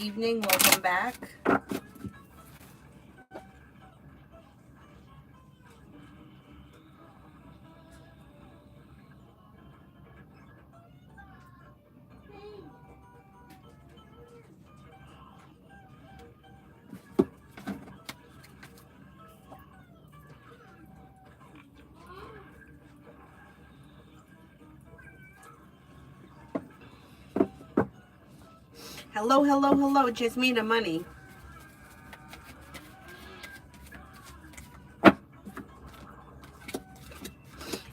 evening. Welcome back. Hello, hello, hello, Jasmina Money.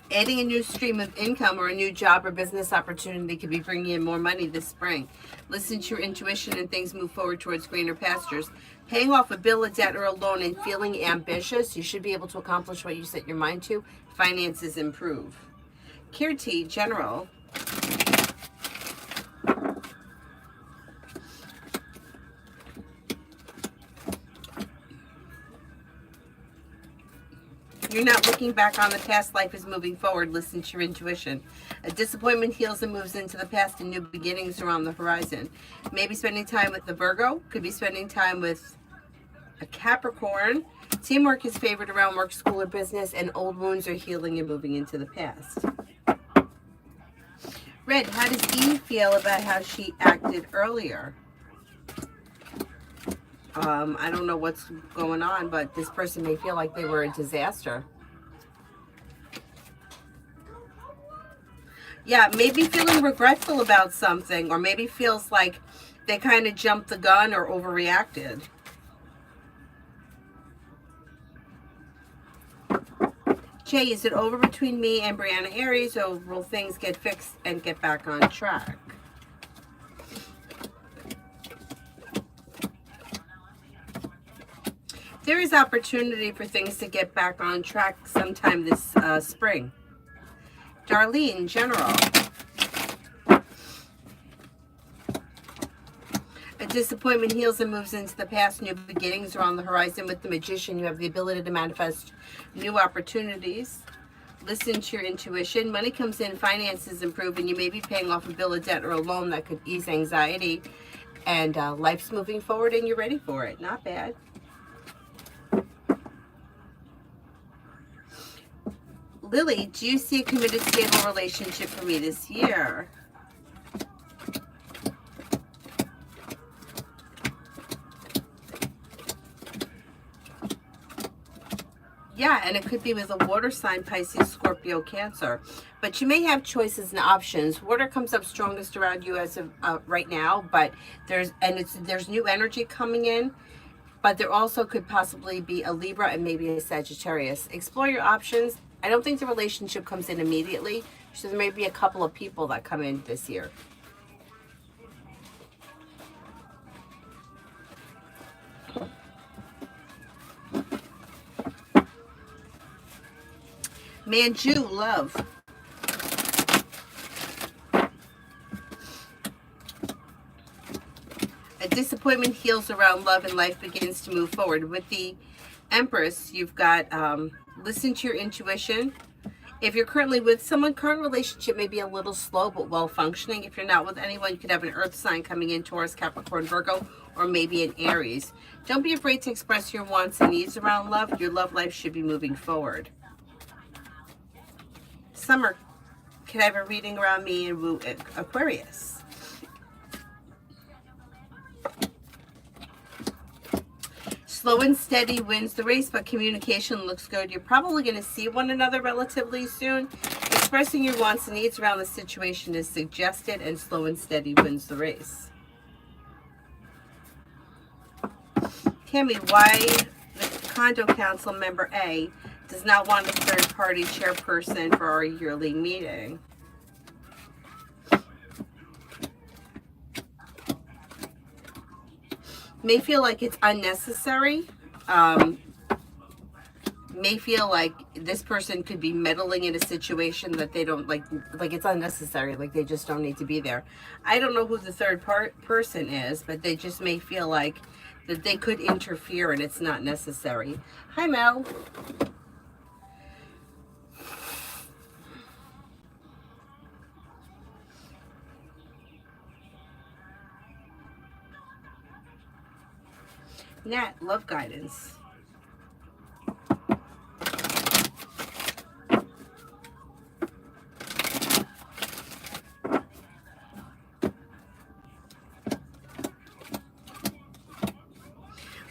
Adding a new stream of income or a new job or business opportunity could be bringing in more money this spring. Listen to your intuition and things move forward towards greener pastures. Paying off a bill, a debt, or a loan and feeling ambitious, you should be able to accomplish what you set your mind to. Finances improve. Kirti, General. You're not looking back on the past. Life is moving forward. Listen to your intuition. A disappointment heals and moves into the past, and new beginnings are on the horizon. Maybe spending time with the Virgo. Could be spending time with a Capricorn. Teamwork is favored around work, school, or business, and old wounds are healing and moving into the past. Red, how does Eve feel about how she acted earlier? I don't know what's going on, but this person may feel like they were a disaster. Yeah, maybe feeling regretful about something, or maybe feels like they kind of jumped the gun or overreacted. Jay, is it over between me and Brianna Aries, or will things get fixed and get back on track? There is opportunity for things to get back on track sometime this spring. Darlene, General. A disappointment heals and moves into the past. New beginnings are on the horizon. With the Magician, you have the ability to manifest new opportunities. Listen to your intuition. Money comes in, finances improve, and you may be paying off a bill, a debt, or a loan that could ease anxiety. And life's moving forward, and you're ready for it. Not bad. Lily, do you see a committed, stable relationship for me this year? Yeah, and it could be with a water sign, Pisces, Scorpio, Cancer. But you may have choices and options. Water comes up strongest around you as of right now, but there's new energy coming in. But there also could possibly be a Libra and maybe a Sagittarius. Explore your options. I don't think the relationship comes in immediately. So there may be a couple of people that come in this year. Manju, love. A disappointment heals around love and life begins to move forward. With the Empress, you've got listen to your intuition. If you're currently with someone, current relationship may be a little slow but well functioning. If you're not with anyone, you could have an earth sign coming in, Taurus, Capricorn, Virgo, or maybe an Aries. Don't be afraid to express your wants and needs around love. Your love life should be moving forward. Summer, can I have a reading around me and woo Aquarius? Slow and steady wins the race, but communication looks good. You're probably going to see one another relatively soon. Expressing your wants and needs around the situation is suggested, and slow and steady wins the race. Tammy, why the condo council member A does not want a third-party chairperson for our yearly meeting? May feel like it's unnecessary. May feel like this person could be meddling in a situation that they don't like it's unnecessary, like they just don't need to be there. I don't know who the third person is, but they just may feel like that they could interfere and it's not necessary. Hi, Mel. Nat, love guidance.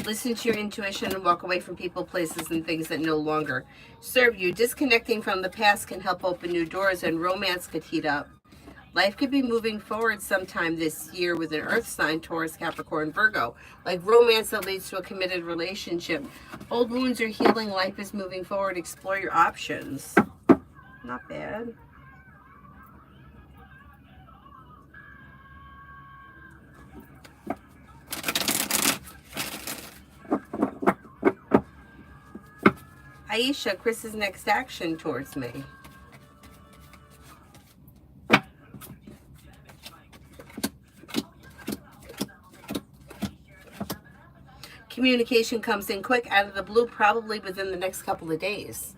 Listen to your intuition and walk away from people, places, and things that no longer serve you. Disconnecting from the past can help open new doors, and romance could heat up. Life could be moving forward sometime this year with an earth sign, Taurus, Capricorn, Virgo. Like romance that leads to a committed relationship. Old wounds are healing. Life is moving forward. Explore your options. Not bad. Aisha, Chris's next action towards me. Communication comes in quick, out of the blue, probably within the next couple of days.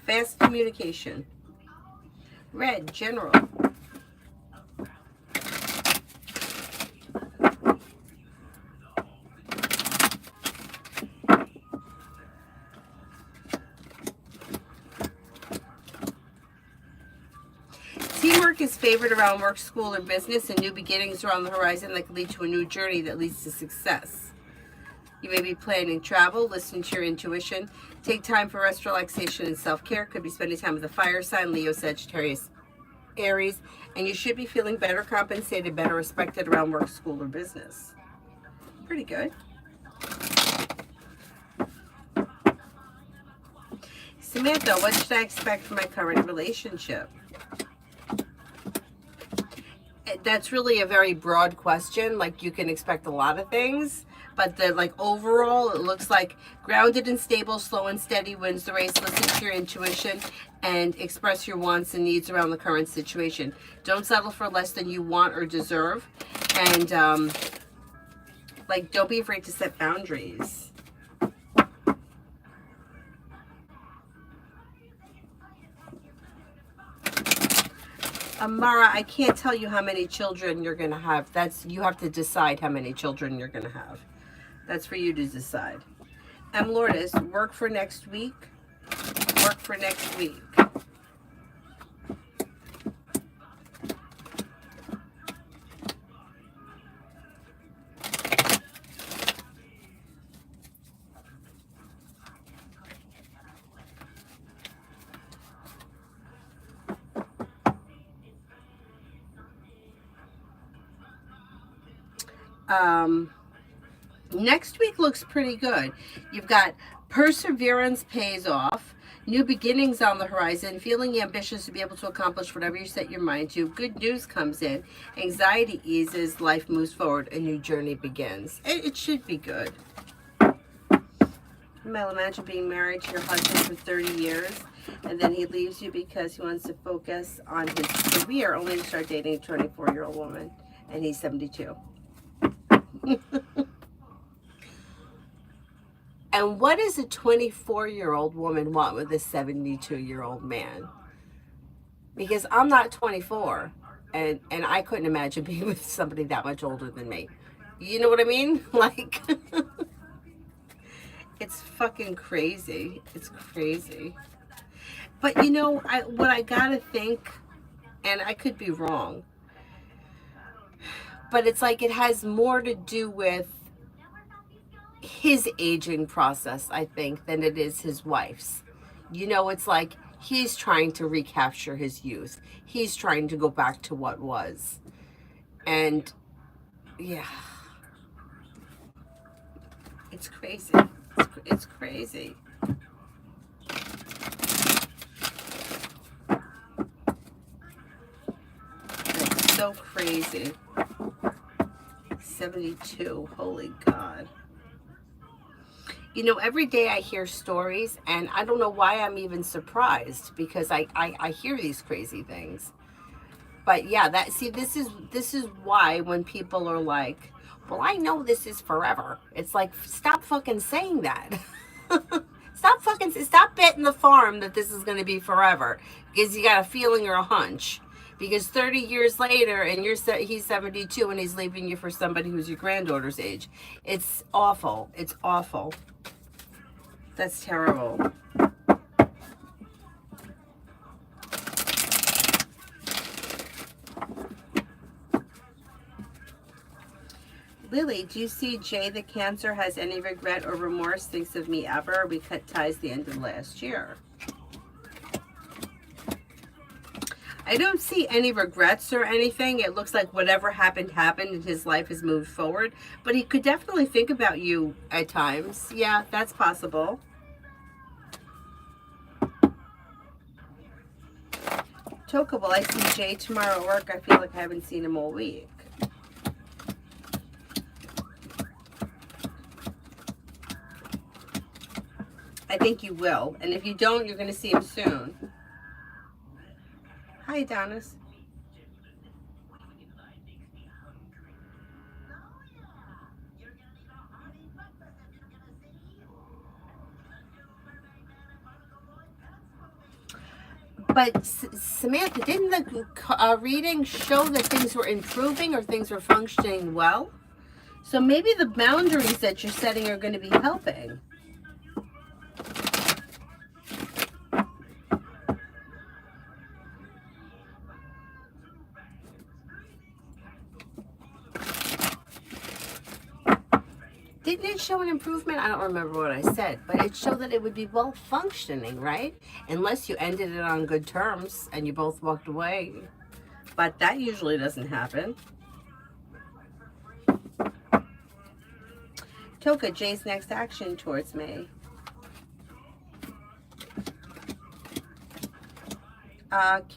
Fast communication. Red, general. Teamwork is favored around work, school, or business, and new beginnings are on the horizon that can lead to a new journey that leads to success. You may be planning travel. Listen to your intuition. Take time for rest, relaxation, and self-care. Could be spending time with a fire sign, Leo, Sagittarius, Aries, and you should be feeling better compensated, better respected around work, school, or business. Pretty good. Samantha, what should I expect from my current relationship? That's really a very broad question. Like, you can expect a lot of things, but the overall, it looks like grounded and stable, slow and steady wins the race. Listen to your intuition and express your wants and needs around the current situation. Don't settle for less than you want or deserve, and don't be afraid to set boundaries. Amara, I can't tell you how many children you're going to have. You have to decide how many children you're going to have. That's for you to decide. Lourdes, work for next week. Work for next week. Next week looks pretty good. You've got perseverance pays off, new beginnings on the horizon, feeling ambitious to be able to accomplish whatever you set your mind to. Good news comes in, anxiety eases, life moves forward, a new journey begins. It should be good. Mel, imagine being married to your husband for 30 years and then he leaves you because he wants to focus on his career, only to start dating a 24-year-old woman, and he's 72. And what does a 24-year-old woman want with a 72-year-old man? Because I'm not 24, and I couldn't imagine being with somebody that much older than me. You know what I mean? Like, it's fucking crazy. It's crazy. But you know, what I gotta think, and I could be wrong, but it's like it has more to do with his aging process, I think, than it is his wife's. You know, it's like he's trying to recapture his youth. He's trying to go back to what was. And yeah, it's crazy. It's crazy. It's so crazy. 72, holy God. You know, every day I hear stories, and I don't know why I'm even surprised, because I hear these crazy things. But yeah, this is why when people are like, well, I know this is forever. It's like, stop fucking saying that. Stop betting the farm that this is going to be forever because you got a feeling or a hunch. Because 30 years later, and he's 72 and he's leaving you for somebody who's your granddaughter's age. It's awful. It's awful. That's terrible. Lily, do you see Jay the Cancer has any regret or remorse? Thinks of me ever? We cut ties the end of last year. I don't see any regrets or anything. It looks like whatever happened happened and his life has moved forward. But he could definitely think about you at times. Yeah, that's possible. Toka, will I see Jay tomorrow at work? I feel like I haven't seen him all week. I think you will. And if you don't, you're going to see him soon. Hi, Adonis. But Samantha, didn't the reading show that things were improving or things were functioning well? So maybe the boundaries that you're setting are going to be helping. Didn't it show an improvement? I don't remember what I said, but it showed that it would be well functioning, right? Unless you ended it on good terms and you both walked away. But that usually doesn't happen. Toka, Jay's next action towards me.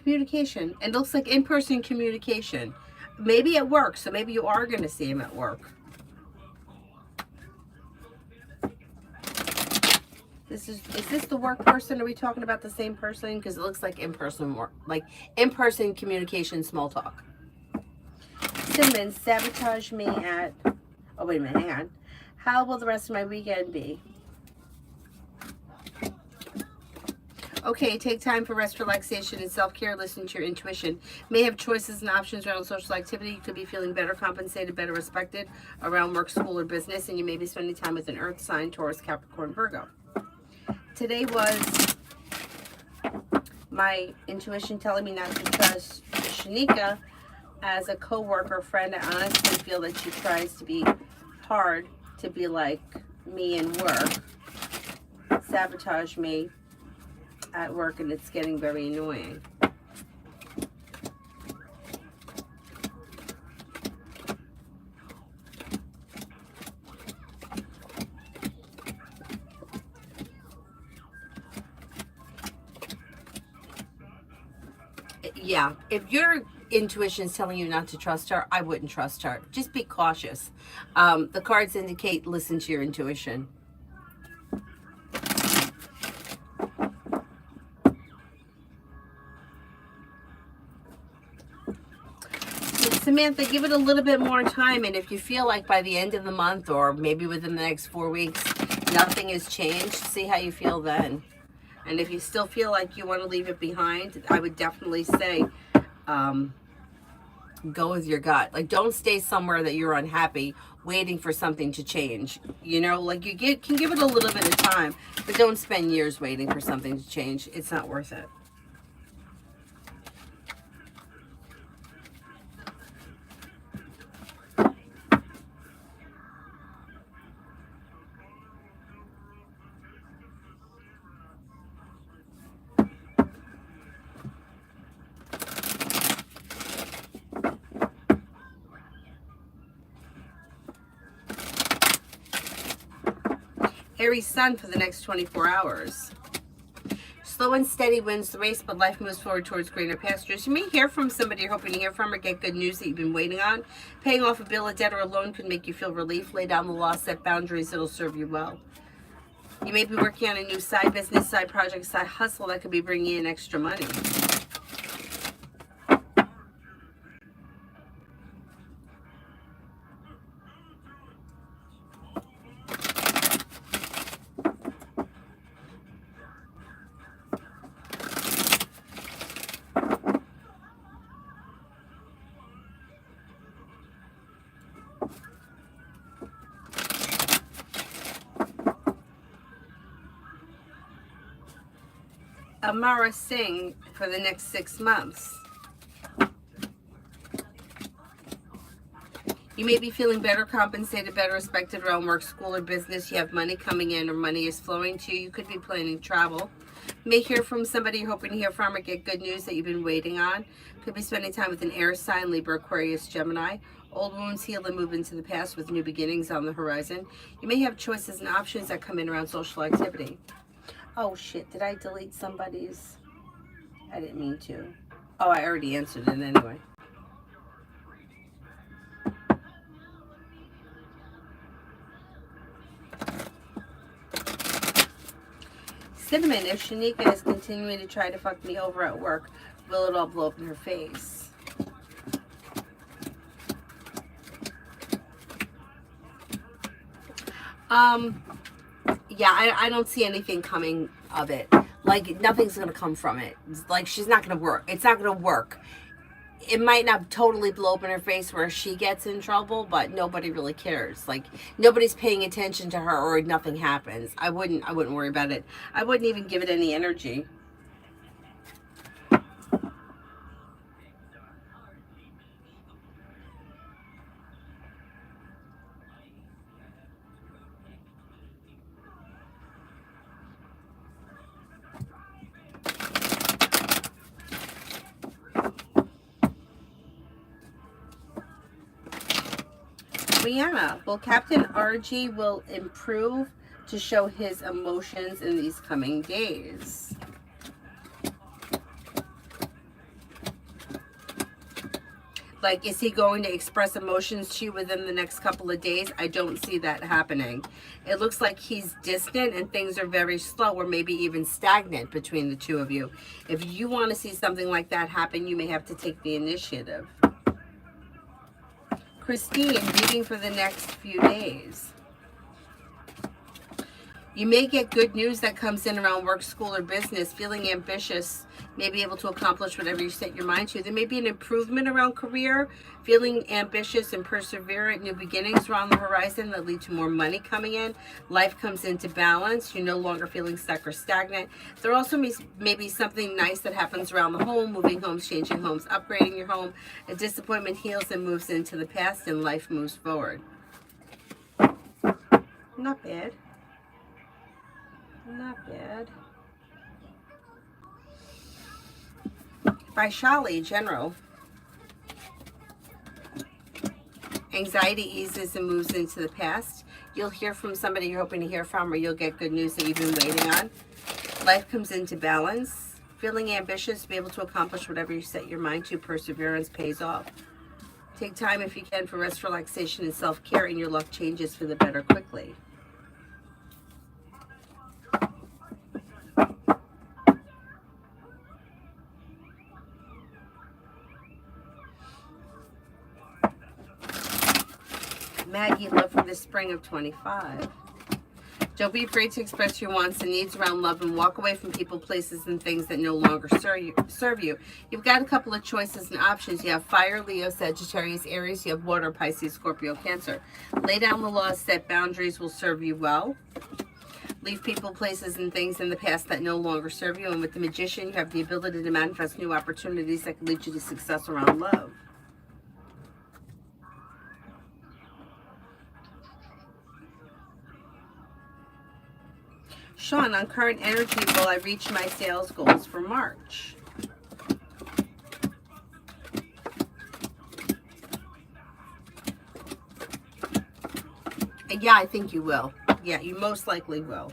Communication. It looks like in-person communication. Maybe at work, so maybe you are going to see him at work. Is this the work person? Are we talking about the same person? Because it looks like in-person work, like in-person communication, small talk. Cinnamon, sabotage me at, oh wait a minute, hang on. How will the rest of my weekend be? Okay, take time for rest, relaxation, and self-care. Listen to your intuition. May have choices and options around social activity. You could be feeling better compensated, better respected around work, school, or business, and you may be spending time with an earth sign, Taurus, Capricorn, Virgo. Today was my intuition telling me not to trust Shanika as a co-worker friend. I honestly feel that she tries to be hard to be like me in work, sabotage me at work, and it's getting very annoying. Yeah, if your intuition is telling you not to trust her, I wouldn't trust her. Just be cautious. The cards indicate listen to your intuition. Samantha, give it a little bit more time, and if you feel like by the end of the month or maybe within the next 4 weeks, nothing has changed, see how you feel then. And if you still feel like you want to leave it behind, I would definitely say go with your gut. Like, don't stay somewhere that you're unhappy waiting for something to change. You know, like you can give it a little bit of time, but don't spend years waiting for something to change. It's not worth it. Aries sun for the next 24 hours. Slow and steady wins the race, but life moves forward towards greener pastures. You may hear from somebody you're hoping to hear from or get good news that you've been waiting on. Paying off a bill, a debt, or a loan could make you feel relief. Lay down the law, set boundaries, it'll serve you well. You may be working on a new side business, side project, side hustle that could be bringing in extra money. Amara Singh for the next 6 months. You may be feeling better compensated, better respected around work, school, or business. You have money coming in or money is flowing to you. You could be planning travel. You may hear from somebody you're hoping to hear from or get good news that you've been waiting on. Could be spending time with an air sign, Libra, Aquarius, Gemini. Old wounds heal and move into the past with new beginnings on the horizon. You may have choices and options that come in around social activity. Oh shit, did I delete somebody's? I didn't mean to. Oh, I already answered it anyway. Cinnamon, if Shanika is continuing to try to fuck me over at work, will it all blow up in her face? Yeah, I don't see anything coming of it. Like, nothing's gonna come from it. It's like, she's not gonna work. It's not gonna work. It might not totally blow up in her face where she gets in trouble, but nobody really cares. Like, nobody's paying attention to her, or nothing happens. I wouldn't worry about it. I wouldn't even give it any energy. Rihanna, well, Captain RG will improve to show his emotions in these coming days. Like, is he going to express emotions to you within the next couple of days? I don't see that happening. It looks like he's distant and things are very slow, or maybe even stagnant between the two of you. If you want to see something like that happen, you may have to take the initiative. Christine, reading for the next few days. You may get good news that comes in around work, school, or business. Feeling ambitious, may be able to accomplish whatever you set your mind to. There may be an improvement around career. Feeling ambitious and perseverant. New beginnings are on the horizon that lead to more money coming in. Life comes into balance. You're no longer feeling stuck or stagnant. There also may be something nice that happens around the home. Moving homes, changing homes, upgrading your home. A disappointment heals and moves into the past, and life moves forward. Not bad. Not bad. Vaishali, general. Anxiety eases and moves into the past. You'll hear from somebody you're hoping to hear from, or you'll get good news that you've been waiting on. Life comes into balance. Feeling ambitious to be able to accomplish whatever you set your mind to. Perseverance pays off. Take time if you can for rest, relaxation, and self-care, and your luck changes for the better quickly. Maggie, love for the spring of 25. Don't be afraid to express your wants and needs around love, and walk away from people, places, and things that no longer serve you. You've got a couple of choices and options. You have fire, Leo, Sagittarius, Aries. You have water, Pisces, Scorpio, Cancer. Lay down the laws, set boundaries will serve you well. Leave people, places, and things in the past that no longer serve you. And with the Magician, you have the ability to manifest new opportunities that can lead you to success around love. Sean, on current energy, will I reach my sales goals for March? Yeah, I think you will. Yeah, you most likely will.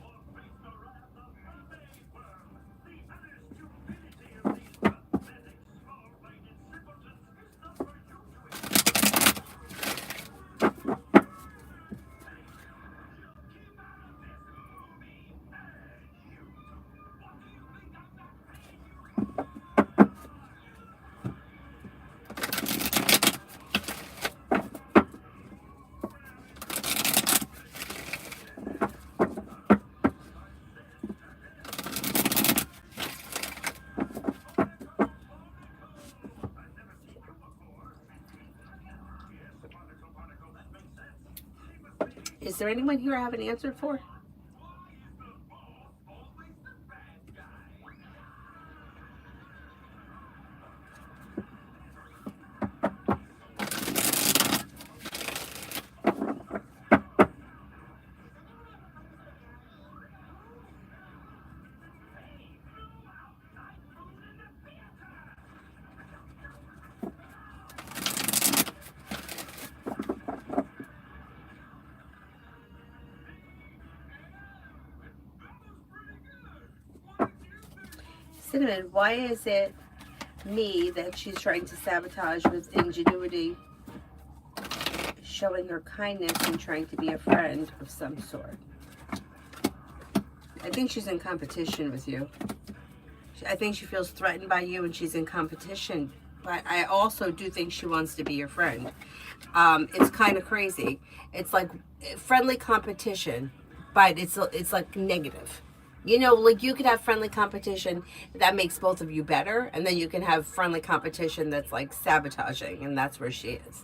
Is there anyone here I haven't answered for? Cinnamon, why is it me that she's trying to sabotage with ingenuity, showing her kindness and trying to be a friend of some sort? I think she's in competition with you. I think she feels threatened by you and she's in competition. But I also do think she wants to be your friend. It's kind of crazy. It's like friendly competition, but it's like negative. You know, like you could have friendly competition that makes both of you better, and then you can have friendly competition that's like sabotaging, and that's where she is.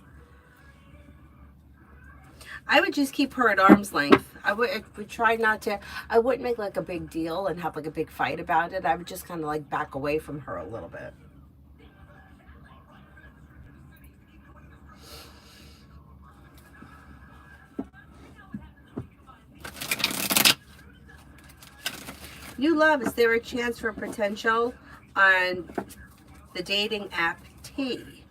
I would just keep her at arm's length. I would try not to. I wouldn't make like a big deal and have like a big fight about it. I would just kind of like back away from her a little bit. New love, is there a chance for potential on the dating app T?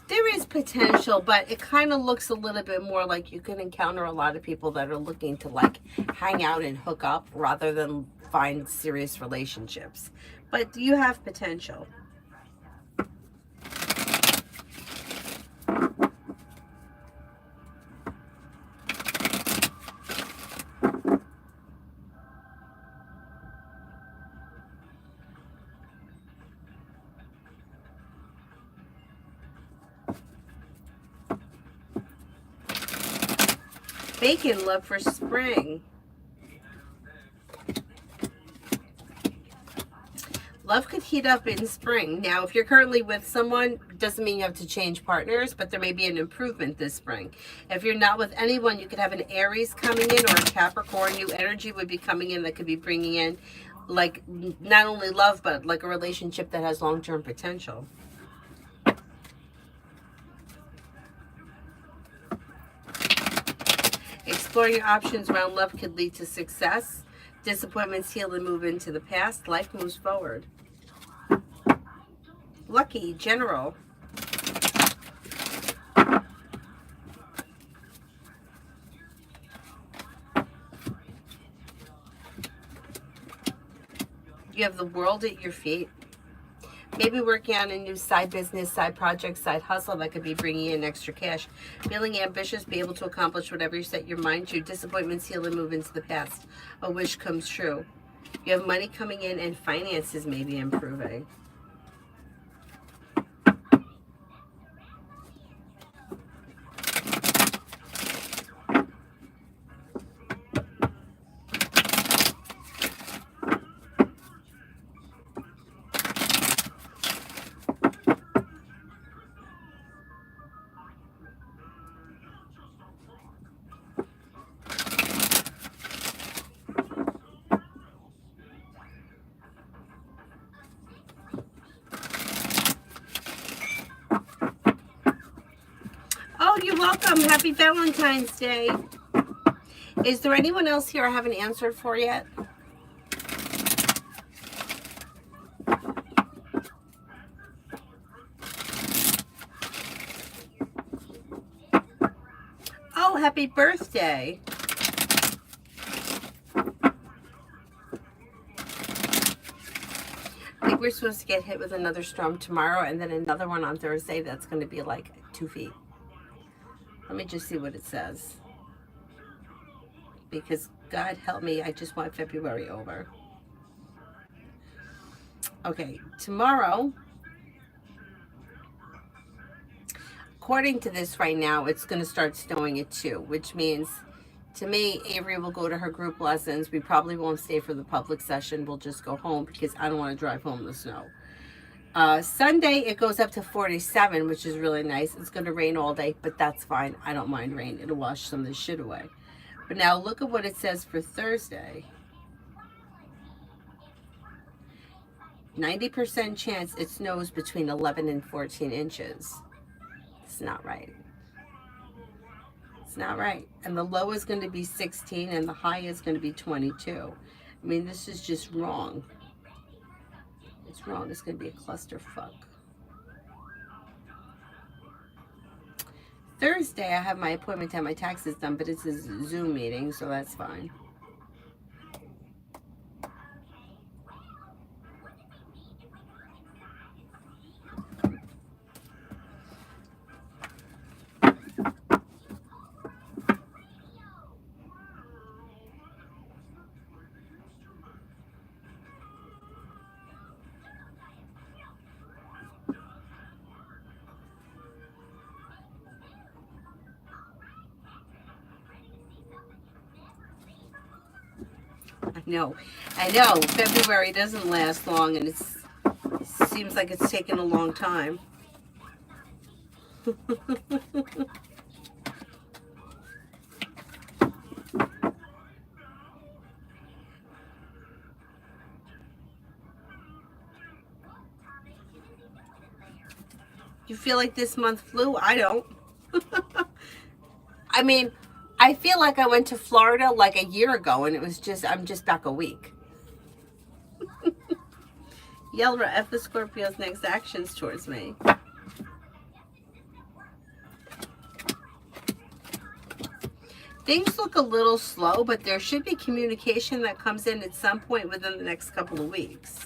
There is potential, but it kind of looks a little bit more like you can encounter a lot of people that are looking to like hang out and hook up rather than find serious relationships. But you have potential. Bacon, love for spring. Love could heat up in spring. Now, if you're currently with someone, doesn't mean you have to change partners, but there may be an improvement this spring. If you're not with anyone, you could have an Aries coming in or a Capricorn. New energy would be coming in that could be bringing in like not only love, but like a relationship that has long-term potential. Exploring your options around love could lead to success. Disappointments heal and move into the past. Life moves forward. Lucky, general. You have the world at your feet. Maybe working on a new side business, side project, side hustle that could be bringing in extra cash. Feeling ambitious, be able to accomplish whatever you set your mind to. Disappointments heal and move into the past. A wish comes true. You have money coming in and finances may be improving. Oh, you're welcome. Happy Valentine's Day. Is there anyone else here I haven't answered for yet? Oh, happy birthday. I think we're supposed to get hit with another storm tomorrow and then another one on Thursday that's going to be like 2 feet. Let me just see what it says. Because God help me, I just want February over. Okay, tomorrow, according to this right now, it's going to start snowing at 2, which means to me, Avery will go to her group lessons. We probably won't stay for the public session. We'll just go home because I don't want to drive home in the snow. Sunday, it goes up to 47, which is really nice. It's going to rain all day, but that's fine. I don't mind rain. It'll wash some of the shit away. But now look at what it says for Thursday. 90% chance it snows between 11 and 14 inches. It's not right. It's not right. And the low is going to be 16 and the high is going to be 22. I mean, this is just wrong. It's wrong. It's going to be a clusterfuck. Thursday, I have my appointment to have my taxes done, but it's a Zoom meeting, so that's fine. I know. February doesn't last long, and it seems like it's taken a long time. You feel like this month flew? I don't. I mean, I feel like I went to Florida like a year ago, and I'm just back a week. Yelra, F the Scorpio's next actions towards me. Things look a little slow, but there should be communication that comes in at some point within the next couple of weeks.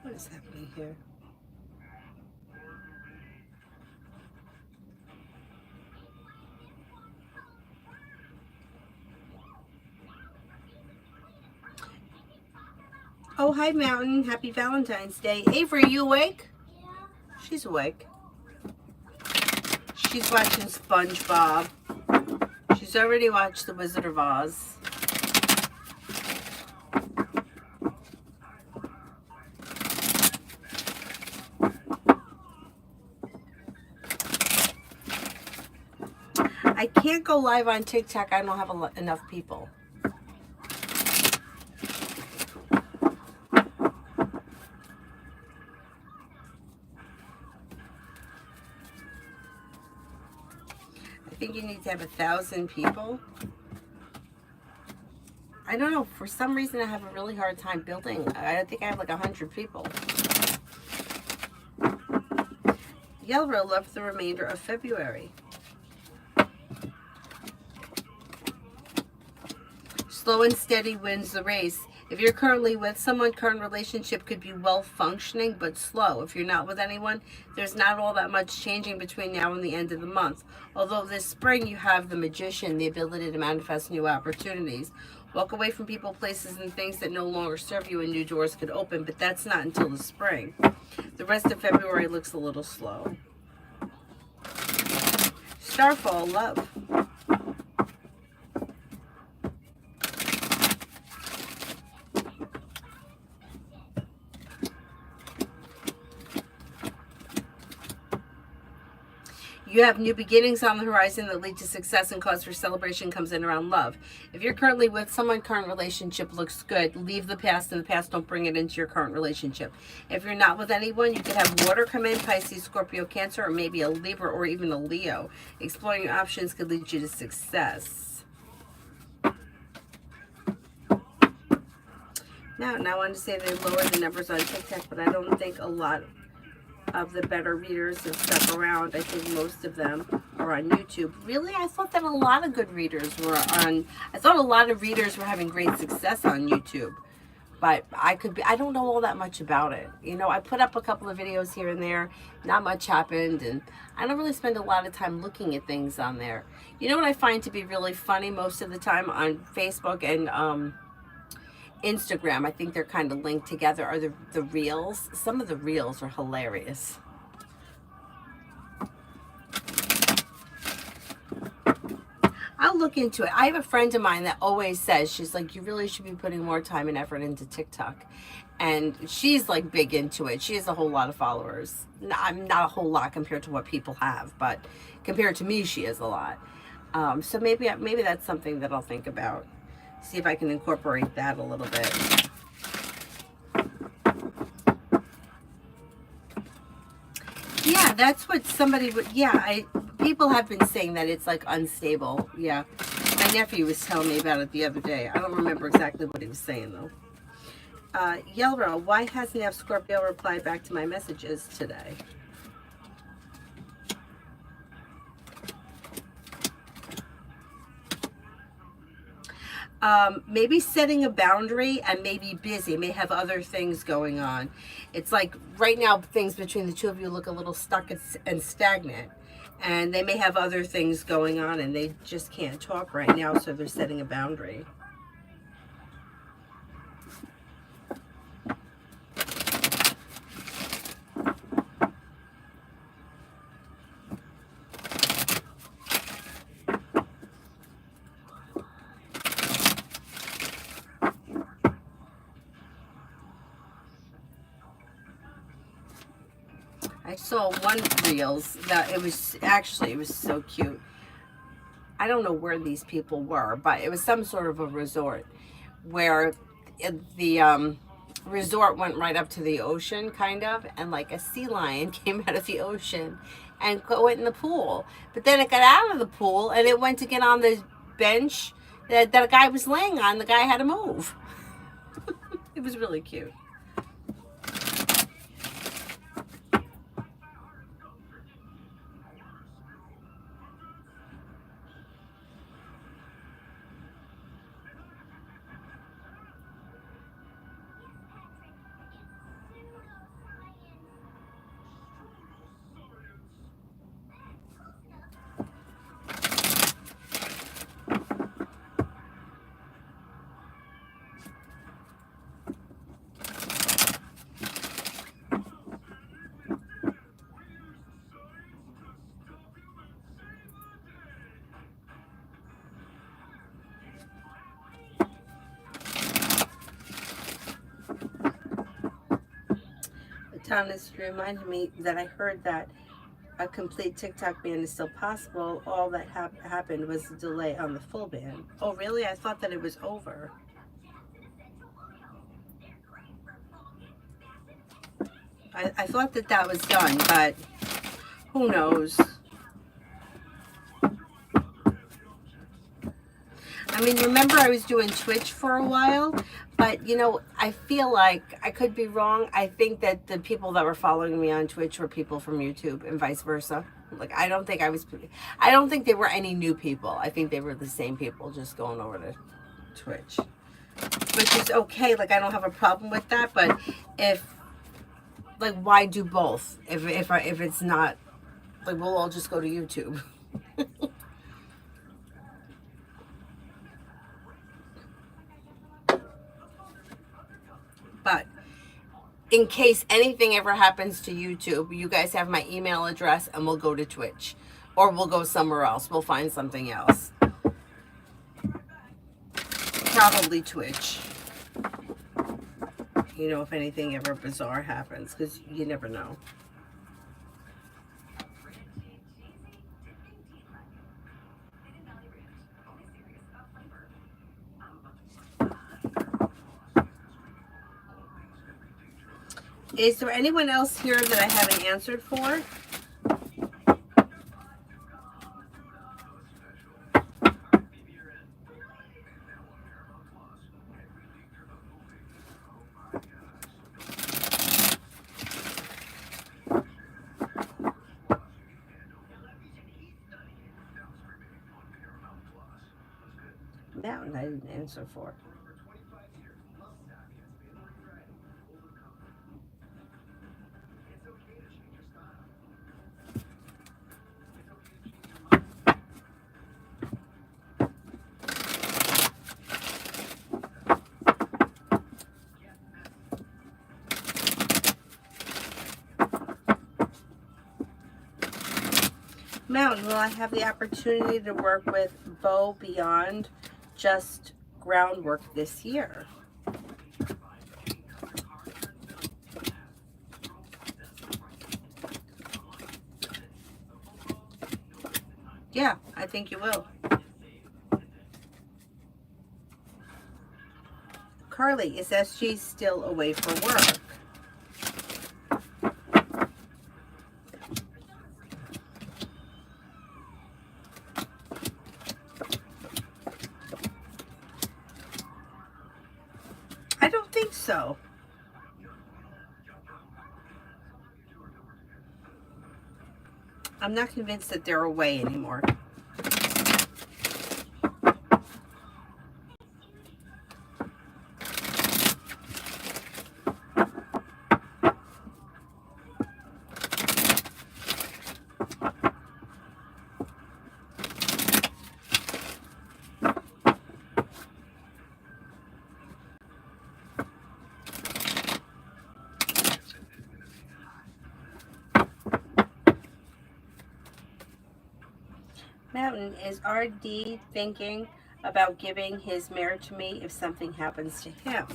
What is happening here? Oh, hi, Mountain. Happy Valentine's Day. Avery, you awake? Yeah. She's awake. She's watching SpongeBob. She's already watched The Wizard of Oz. I can't go live on TikTok. I don't have enough people. I think you need to have 1,000 people. I don't know. For some reason, I have a really hard time building. I think I have like 100 people. Yellow left the remainder of February. Slow and steady wins the race. If you're currently with someone, current relationship could be well functioning but slow. If you're not with anyone, there's not all that much changing between now and the end of the month. Although this spring you have the Magician, the ability to manifest new opportunities. Walk away from people, places, and things that no longer serve you and new doors could open, but that's not until the spring. The rest of February looks a little slow. Starfall, love. You have new beginnings on the horizon that lead to success and cause for celebration comes in around love. If you're currently with someone, current relationship looks good. Leave the past in the past. Don't bring it into your current relationship. If you're not with anyone, you could have water come in, Pisces, Scorpio, Cancer, or maybe a Libra or even a Leo. Exploring your options could lead you to success. Now I want to say they lowered the numbers on TikTok, but I don't think a lot of the better readers have stuck around. I think most of them are on YouTube. Really, I thought that a lot of good readers were on, I thought a lot of readers were having great success on YouTube. But I don't know all that much about it. You know, I put up a couple of videos here and there, not much happened, and I don't really spend a lot of time looking at things on there. You know what I find to be really funny most of the time on Facebook and Instagram, I think they're kind of linked together, are the reels. Some of the reels are hilarious. I'll look into it. I have a friend of mine that always says, she's like, you really should be putting more time and effort into TikTok. And she's like big into it. She has a whole lot of followers. I'm not a whole lot compared to what people have, but compared to me, she has a lot. So maybe that's something that I'll think about. See if I can incorporate that a little bit. Yeah, that's what somebody would, yeah, people have been saying that it's like unstable. Yeah, my nephew was telling me about it the other day. I don't remember exactly what he was saying though. Yellow, why hasn't F Scorpio replied back to my messages today? Maybe setting a boundary and maybe busy, may have other things going on. It's like right now things between the two of you look a little stuck and stagnant, and they may have other things going on and they just can't talk right now, so they're setting a boundary. I saw one reels that it was so cute. I don't know where these people were, but it was some sort of a resort where the resort went right up to the ocean, kind of, and like a sea lion came out of the ocean and went in the pool. But then it got out of the pool and it went to get on the bench that a guy was laying on. The guy had to move. It was really cute. Thomas reminded me that I heard that a complete TikTok ban is still possible. All that happened was a delay on the full ban. Oh, really? I thought that it was over. I thought that was done, but who knows? I mean, remember I was doing Twitch for a while, but you know, I feel like I could be wrong. I think that the people that were following me on Twitch were people from YouTube and vice versa. Like, I don't think there were any new people. I think they were the same people just going over to Twitch, which is okay. Like, I don't have a problem with that, but why do both? If it's not, like, we'll all just go to YouTube. But in case anything ever happens to YouTube, you guys have my email address and we'll go to Twitch. Or we'll go somewhere else. We'll find something else. Probably Twitch. You know, if anything ever bizarre happens, because you never know. Is there anyone else here that I haven't answered for? one I didn't answer for. Mountain, will I have the opportunity to work with Bo beyond just groundwork this year? Yeah, I think you will. Carly, is SG still away for work? I don't think so. I'm not convinced that they're away anymore. Mountain, is RD thinking about giving his mare to me if something happens to him?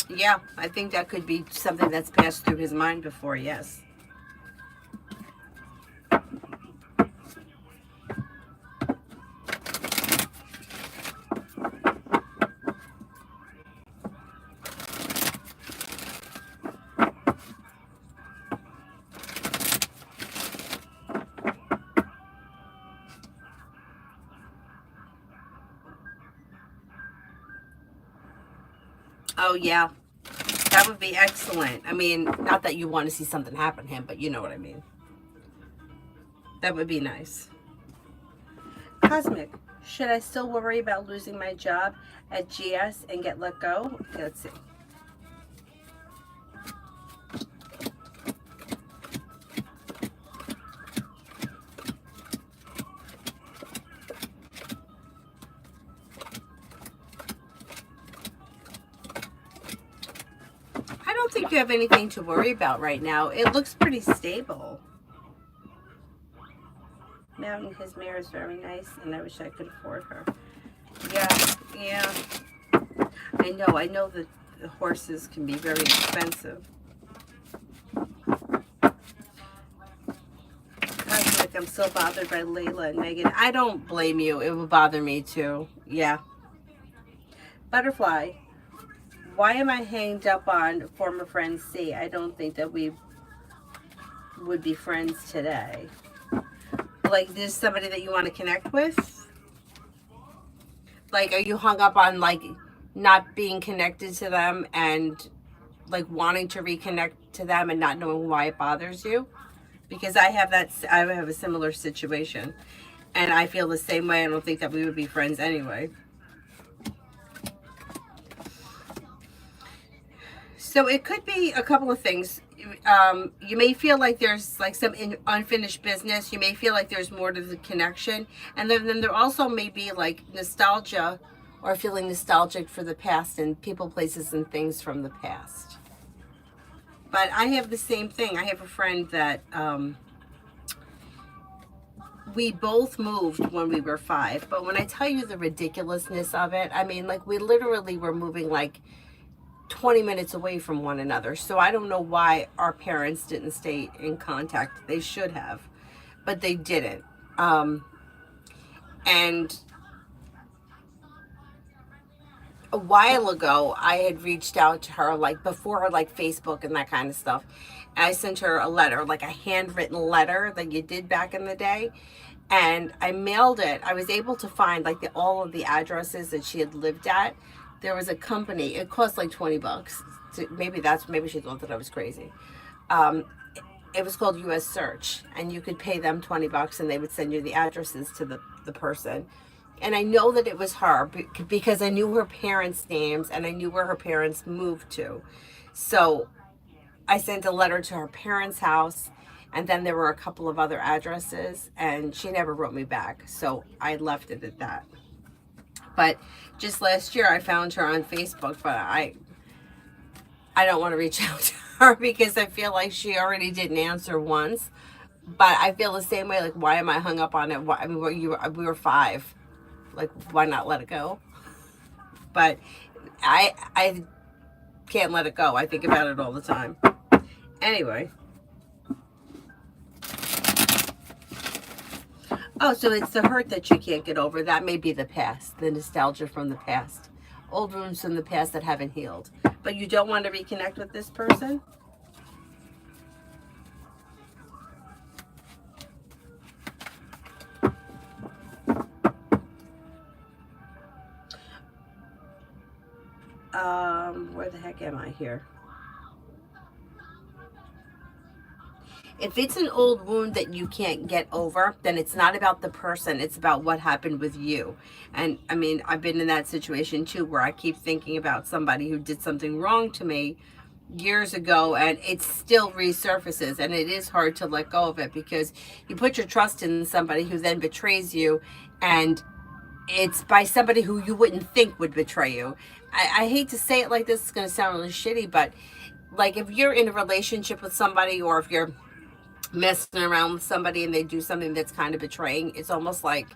Yeah, I think that could be something that's passed through his mind before, yes. Oh, yeah. That would be excellent. I mean, not that you want to see something happen to him, but you know what I mean. That would be nice. Cosmic, should I still worry about losing my job at GS and get let go? Okay, let's see. I don't think you have anything to worry about right now. It looks pretty stable. Mountain, his mare is very nice, and I wish I could afford her. Yeah. I know that the horses can be very expensive. Cosmic, I'm so bothered by Layla and Megan. I don't blame you. It would bother me too. Yeah. Butterfly, why am I hanged up on former friend C? I don't think that we would be friends today. Like, there's somebody that you want to connect with? Like, are you hung up on, like, not being connected to them and, like, wanting to reconnect to them and not knowing why it bothers you? Because I have a similar situation. And I feel the same way. I don't think that we would be friends anyway. So it could be a couple of things. You may feel like there's like some unfinished business. You may feel like there's more to the connection. And then there also may be like nostalgia or feeling nostalgic for the past and people, places, and things from the past. But I have the same thing. I have a friend that we both moved when we were 5. But when I tell you the ridiculousness of it, I mean, like, we literally were moving like 20 minutes away from one another. So I don't know why our parents didn't stay in contact. They should have, but they didn't. And a while ago, I had reached out to her, like before like Facebook and that kind of stuff. And I sent her a letter, like a handwritten letter that you did back in the day. and I mailed it. I was able to find like all of the addresses that she had lived at. There was a company. It cost like $20. Maybe she thought that I was crazy. Um, it was called U.S. Search, and you could pay them $20, and they would send you the addresses to the person. And I know that it was her because I knew her parents' names and I knew where her parents moved to. So I sent a letter to her parents' house, and then there were a couple of other addresses, and she never wrote me back. So I left it at that. But just last year, I found her on Facebook, but I don't want to reach out to her because I feel like she already didn't answer once. But I feel the same way. Like, why am I hung up on it? I mean, we were 5. Like, why not let it go? But I can't let it go. I think about it all the time. Anyway. Oh, so it's the hurt that you can't get over. That may be the past, the nostalgia from the past. Old wounds from the past that haven't healed. But you don't want to reconnect with this person? Where the heck am I here? If it's an old wound that you can't get over, then it's not about the person. It's about what happened with you. And I mean, I've been in that situation too, where I keep thinking about somebody who did something wrong to me years ago, and it still resurfaces, and it is hard to let go of it because you put your trust in somebody who then betrays you, and it's by somebody who you wouldn't think would betray you. I hate to say it like this, it's going to sound really shitty, but like if you're in a relationship with somebody, or if you're messing around with somebody and they do something that's kind of betraying, it's almost like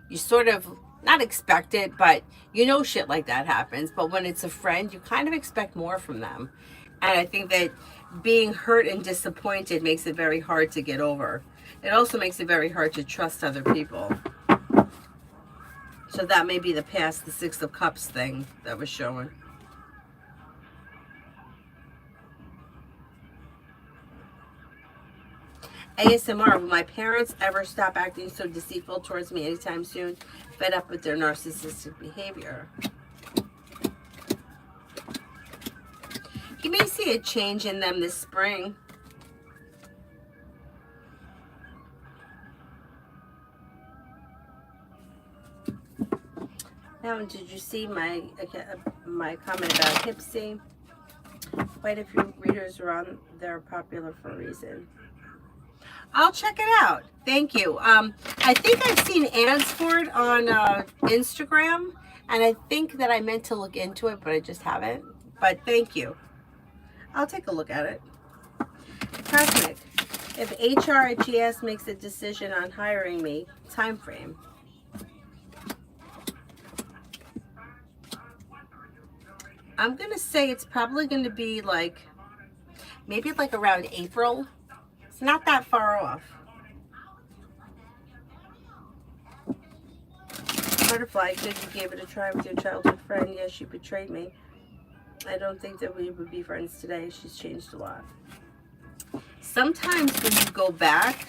you sort of not expect it, but you know shit like that happens. But when it's a friend, you kind of expect more from them. And I think that being hurt and disappointed makes it very hard to get over. It also makes it very hard to trust other people. So that may be the past, the 6 of Cups thing that was showing. ASMR, will my parents ever stop acting so deceitful towards me anytime soon? Fed up with their narcissistic behavior. You may see a change in them this spring. Now, did you see my comment about Hipsy? Quite a few readers are on. They're popular for a reason. I'll check it out. Thank you. I think I've seen ads for it on Instagram, and I think that I meant to look into it, but I just haven't. But thank you. I'll take a look at it. Cosmic. If HR at GS makes a decision on hiring me, time frame. I'm going to say it's probably going to be like, maybe like around April. It's not that far off. Butterfly, good you gave it a try with your childhood friend. Yes, she betrayed me. I don't think that we would be friends today. She's changed a lot. Sometimes when you go back,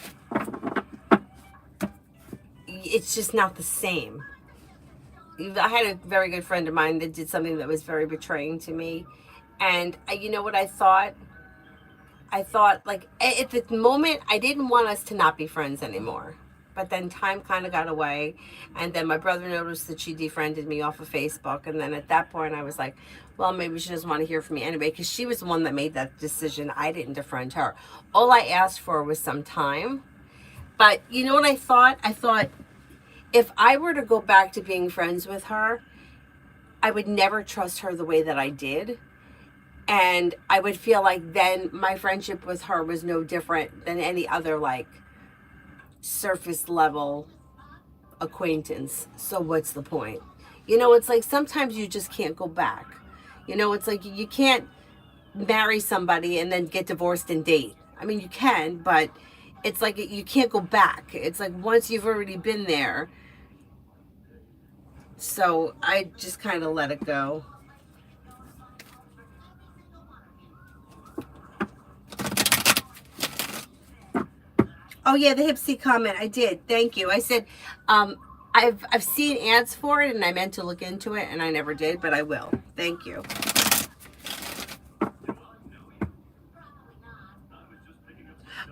it's just not the same. I had a very good friend of mine that did something that was very betraying to me. And you know what I thought? I thought, like, at the moment, I didn't want us to not be friends anymore. But then time kind of got away. And then my brother noticed that she defriended me off of Facebook. And then at that point, I was like, well, maybe she doesn't want to hear from me anyway. Because she was the one that made that decision. I didn't defriend her. All I asked for was some time. But you know what I thought? I thought, if I were to go back to being friends with her, I would never trust her the way that I did. And I would feel like then my friendship with her was no different than any other, like, surface level acquaintance. So what's the point? You know, it's like sometimes you just can't go back. You know, it's like you can't marry somebody and then get divorced and date. I mean, you can, but it's like you can't go back. It's like once you've already been there. So I just kind of let it go. Oh yeah, the Hipsy comment. I did. Thank you. I said, um, I've seen ads for it, and I meant to look into it, and I never did, but I will. Thank you.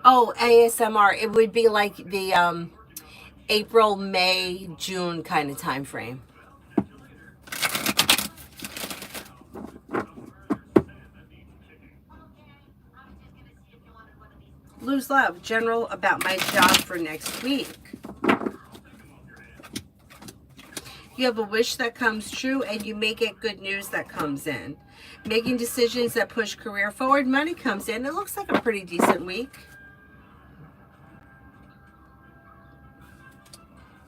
Oh, ASMR. It would be like the April, May, June kind of time frame. Lose love. General about my job for next week. You have a wish that comes true, and you may get good news that comes in. Making decisions that push career forward. Money comes in. It looks like a pretty decent week.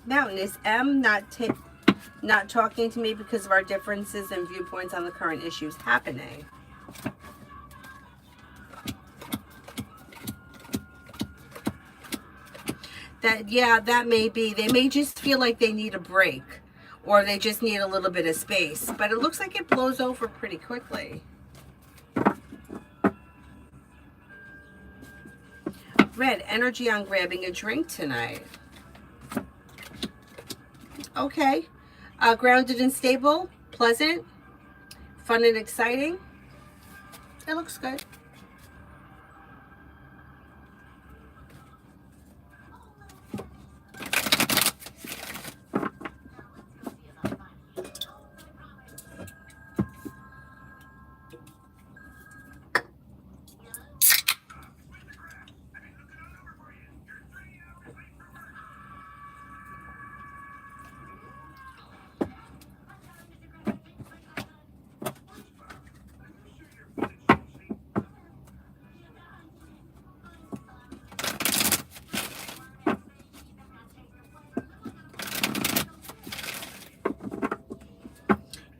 Mountain, is M not talking to me because of our differences and viewpoints on the current issues happening? That may be. They may just feel like they need a break, or they just need a little bit of space. But it looks like it blows over pretty quickly. Red, energy on grabbing a drink tonight. Okay. Grounded and stable, pleasant, fun and exciting. It looks good.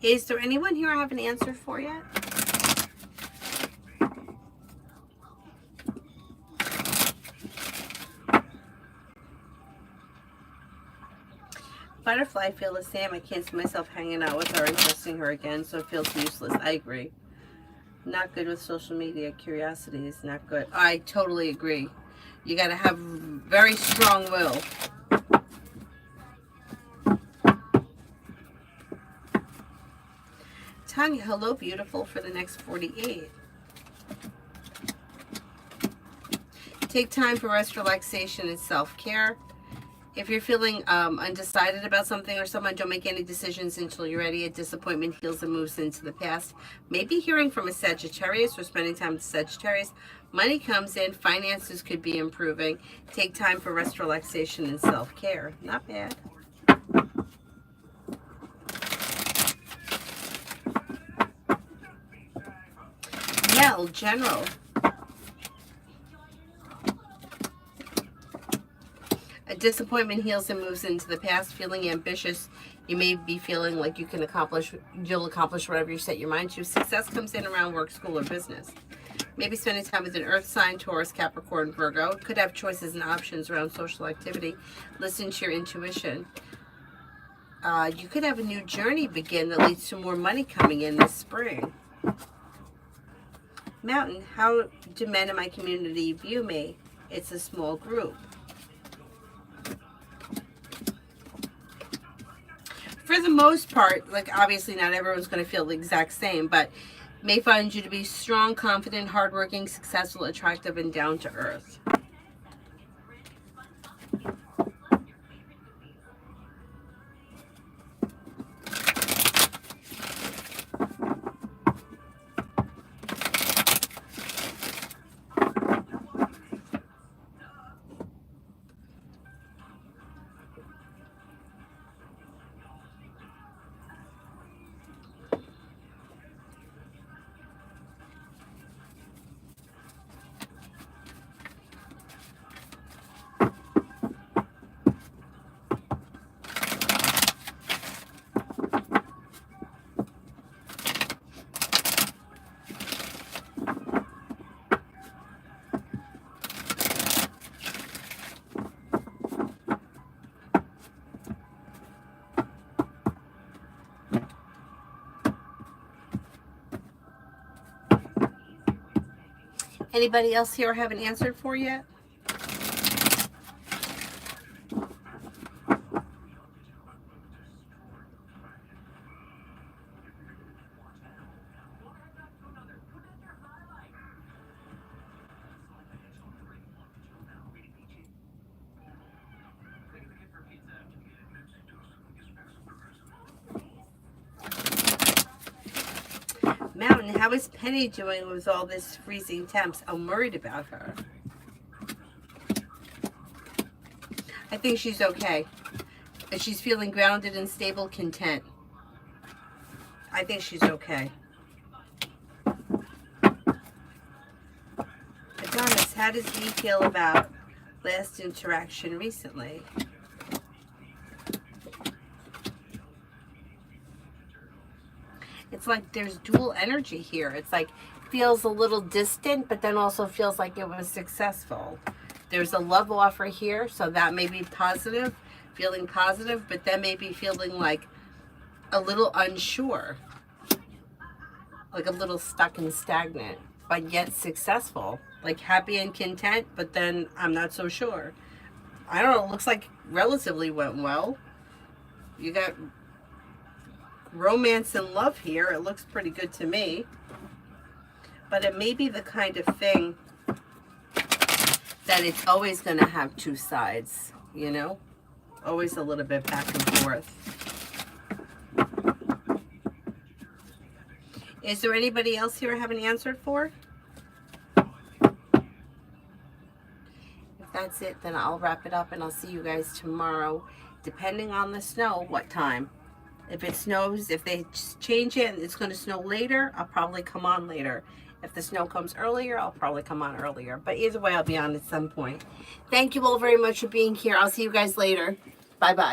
Is there anyone here I haven't answered for yet? Butterfly, I feel the same. I can't see myself hanging out with her and trusting her again, so it feels useless. I agree. Not good with social media. Curiosity is not good. I totally agree. You got to have very strong will. Tanya, hello, beautiful, for the next 48. Take time for rest, relaxation, and self-care. If you're feeling undecided about something or someone, don't make any decisions until you're ready. A disappointment heals and moves into the past. Maybe hearing from a Sagittarius or spending time with Sagittarius. Money comes in. Finances could be improving. Take time for rest, relaxation, and self-care. Not bad. Mel, general. A disappointment heals and moves into the past. Feeling ambitious, you may be feeling like you'll accomplish whatever you set your mind to. Success comes in around work, school, or business. Maybe spending time with an earth sign, Taurus, Capricorn, Virgo. Could have choices and options around social activity. Listen to your intuition. You could have a new journey begin that leads to more money coming in this spring. Mountain, how do men in my community view me? It's a small group. For the most part, like obviously not everyone's going to feel the exact same, but may find you to be strong, confident, hardworking, successful, attractive, and down to earth. Anybody else here I haven't answered for yet? How is Penny doing with all this freezing temps? I'm worried about her. I think she's okay. And she's feeling grounded and stable, content. I think she's okay. Adonis, how does he feel about last interaction recently? It's like there's dual energy here. It's like feels a little distant, but then also feels like it was successful. There's a love offer here, so that may be positive, feeling positive, but then maybe feeling like a little unsure, like a little stuck and stagnant, but yet successful, like happy and content, but then I'm not so sure. I don't know, it looks like relatively went well. You got romance and love here. It looks pretty good to me. But it may be the kind of thing that it's always going to have two sides, you know? Always a little bit back and forth. Is there anybody else here I haven't answered for? If that's it, then I'll wrap it up and I'll see you guys tomorrow. Depending on the snow, what time? If it snows, if they change it and it's going to snow later, I'll probably come on later. If the snow comes earlier, I'll probably come on earlier. But either way, I'll be on at some point. Thank you all very much for being here. I'll see you guys later. Bye-bye.